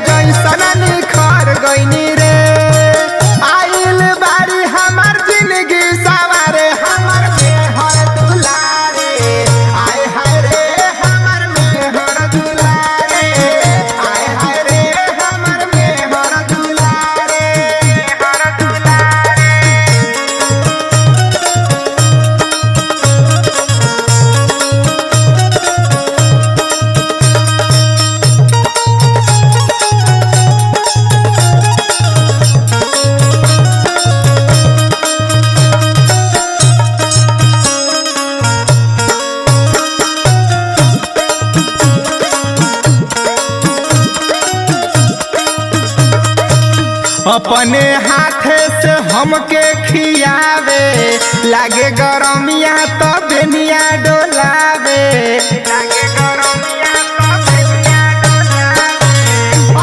जैसन निखर गईनी रे। आइल बारी हमार जिंदगी सवारे हमर मेहर दुलारे। आय हाय रे हमर मेहर दुलारे। आय हाय रे हमर मेहर दुलारे। मेहर दुलारे। अपने हाथे से हमके खियावे लागे गरमिया तो बेनिया डोलावे। लागे गरमिया तो बेनिया डोलावे।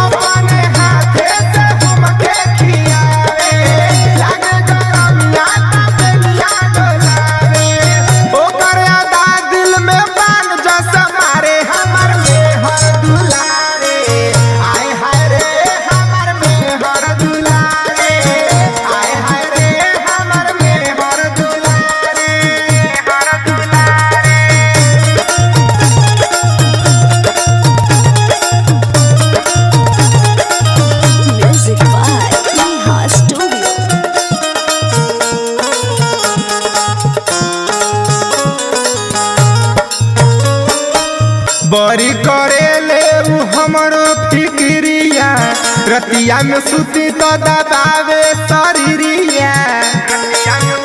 अपने हाथे से हमके खियावे लागे गरमिया तो बेनिया डोलावे। ओकर अदा दिल में बान जैसा मारे हमर मेहर दुलारे। आय हाय रे हमर मेहर दुलारे। आय हाय रे हमर मेहर दुलारे। मेहर दुलारे। Music by Neha Studio. बड़ी करेले उ हमरो फिक्रिया रतिया में सुती तो दबावे शरीरिया। रतिया में